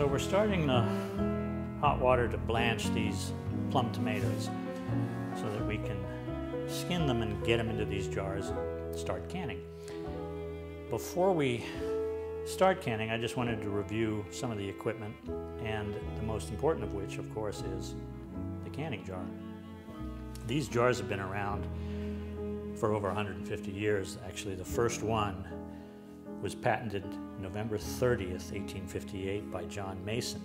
So we're starting the hot water to blanch these plum tomatoes so that we can skin them and get them into these jars and start canning. Before we start canning, I just wanted to review some of the equipment, and the most important of which, of course, is the canning jar. These jars have been around for over 150 years. Actually, the first one was patented November 30th, 1858 by John Mason.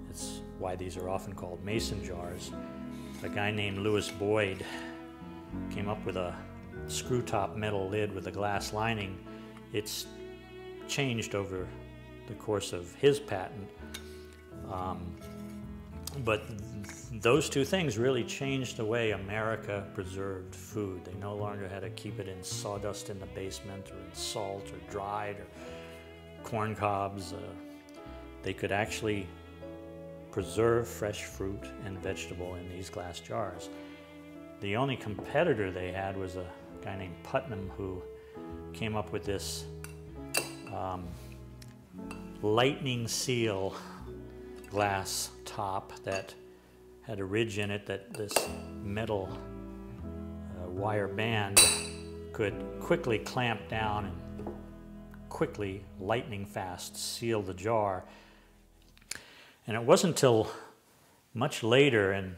That's why these are often called Mason jars. A guy named Louis Boyd came up with a screw-top metal lid with a glass lining. It's changed over the course of his patent, but those two things really changed the way America preserved food. They no longer had to keep it in sawdust in the basement or in salt or dried or corn cobs. They could actually preserve fresh fruit and vegetable in these glass jars. The only competitor they had was a guy named Putnam, who came up with this lightning seal glass top that had a ridge in it that this metal wire band could quickly clamp down and quickly, lightning fast, seal the jar. And it wasn't until much later in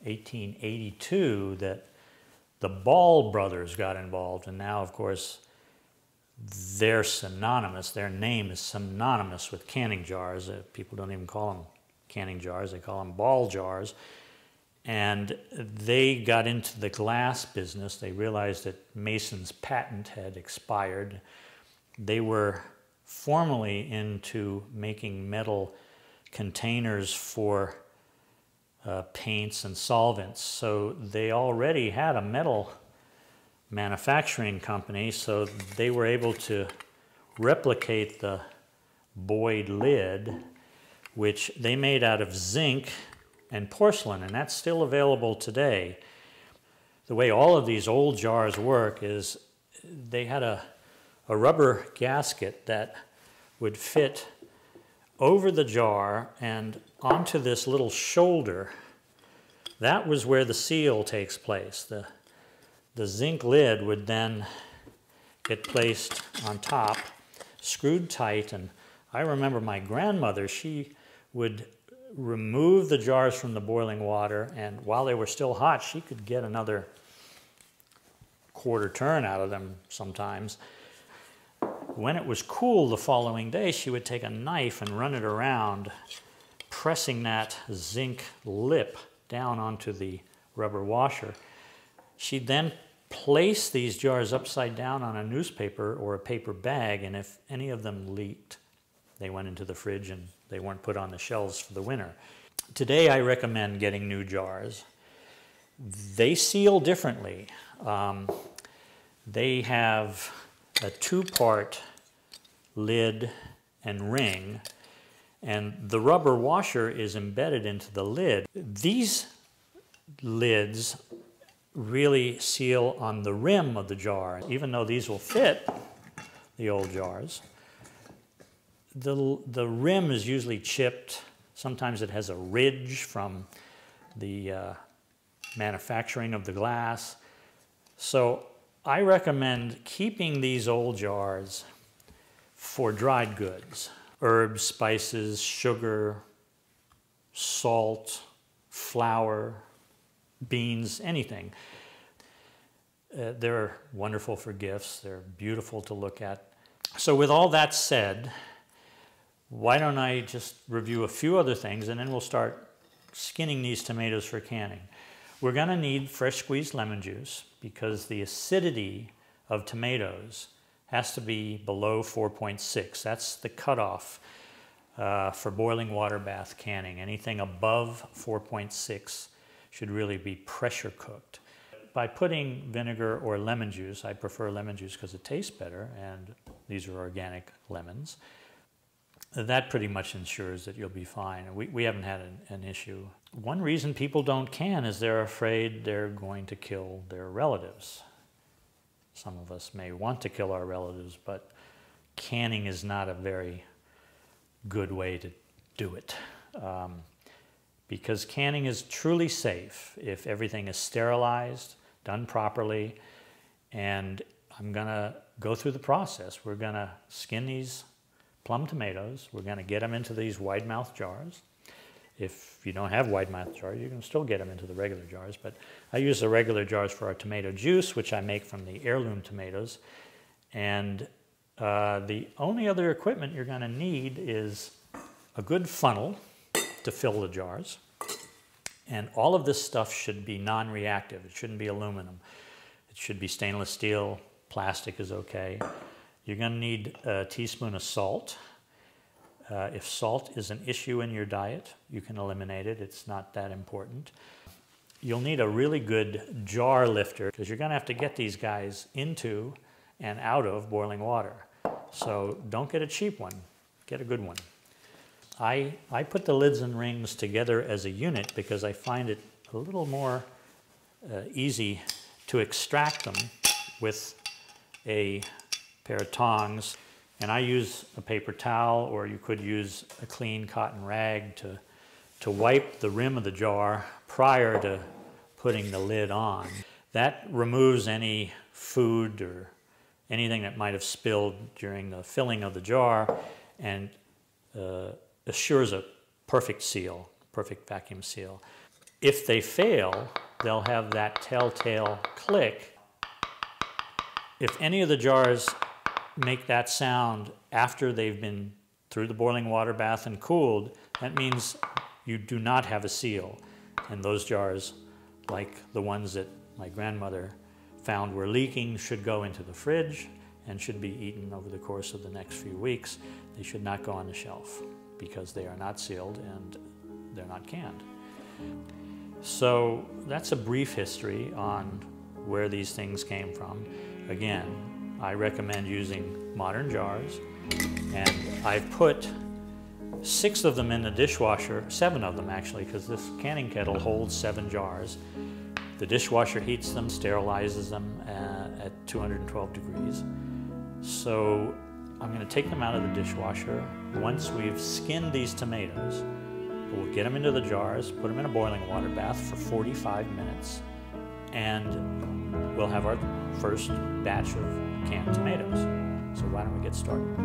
1882 that the Ball brothers got involved, and now, of course, they're synonymous. Their name is synonymous with canning jars. People don't even call them canning jars, they call them Ball jars. And they got into the glass business. They realized that Mason's patent had expired. They were formerly into making metal containers for paints and solvents. So they already had a metal manufacturing company, so they were able to replicate the Boyd lid, which they made out of zinc and porcelain, and that's still available today. The way all of these old jars work is they had a rubber gasket that would fit over the jar and onto this little shoulder. That was where the seal takes place. The zinc lid would then get placed on top, screwed tight, and I remember my grandmother, she would remove the jars from the boiling water, and while they were still hot, she could get another quarter turn out of them sometimes. When it was cool the following day, she would take a knife and run it around, pressing that zinc lip down onto the rubber washer. She'd then place these jars upside down on a newspaper or a paper bag, and if any of them leaked, they went into the fridge and they weren't put on the shelves for the winter. Today I recommend getting new jars. They seal differently. They have a two-part lid and ring, and the rubber washer is embedded into the lid. These lids really seal on the rim of the jar. Even though these will fit the old jars, the rim is usually chipped. Sometimes it has a ridge from the manufacturing of the glass. So I recommend keeping these old jars for dried goods. Herbs, spices, sugar, salt, flour, beans, anything. They're wonderful for gifts. They're beautiful to look at. So with all that said, why don't I just review a few other things, and then we'll start skinning these tomatoes for canning. We're going to need fresh squeezed lemon juice because the acidity of tomatoes has to be below 4.6. That's the cutoff for boiling water bath canning. Anything above 4.6 should really be pressure cooked. By putting vinegar or lemon juice, I prefer lemon juice because it tastes better, and these are organic lemons. That pretty much ensures that you'll be fine. We haven't had an issue. One reason people don't can is they're afraid they're going to kill their relatives. Some of us may want to kill our relatives, but canning is not a very good way to do it. Because canning is truly safe if everything is sterilized, done properly, and I'm gonna go through the process. We're gonna skin these plum tomatoes. We're gonna get them into these wide mouth jars. If you don't have wide mouth jars, you can still get them into the regular jars, but I use the regular jars for our tomato juice, which I make from the heirloom tomatoes. And the only other equipment you're gonna need is a good funnel to fill the jars. And all of this stuff should be non-reactive. It shouldn't be aluminum. It should be stainless steel. Plastic is okay. You're gonna need a teaspoon of salt. If salt is an issue in your diet, you can eliminate it. It's not that important. You'll need a really good jar lifter because you're gonna have to get these guys into and out of boiling water. So don't get a cheap one, get a good one. I put the lids and rings together as a unit because I find it a little more easy to extract them with a pair of tongs. And I use a paper towel, or you could use a clean cotton rag to wipe the rim of the jar prior to putting the lid on. That removes any food or anything that might have spilled during the filling of the jar and assures a perfect seal, perfect vacuum seal. If they fail, they'll have that telltale click. If any of the jars make that sound after they've been through the boiling water bath and cooled, that means you do not have a seal. And those jars, like the ones that my grandmother found were leaking, should go into the fridge and should be eaten over the course of the next few weeks. They should not go on the shelf because they are not sealed and they're not canned. So that's a brief history on where these things came from. Again, I recommend using modern jars, and I've put 6 of them in the dishwasher, 7 of them actually, because this canning kettle holds 7 jars. The dishwasher heats them, sterilizes them at 212 degrees. So I'm going to take them out of the dishwasher. Once we've skinned these tomatoes, we'll get them into the jars, put them in a boiling water bath for 45 minutes, and we'll have our first batch of canned tomatoes. So why don't we get started?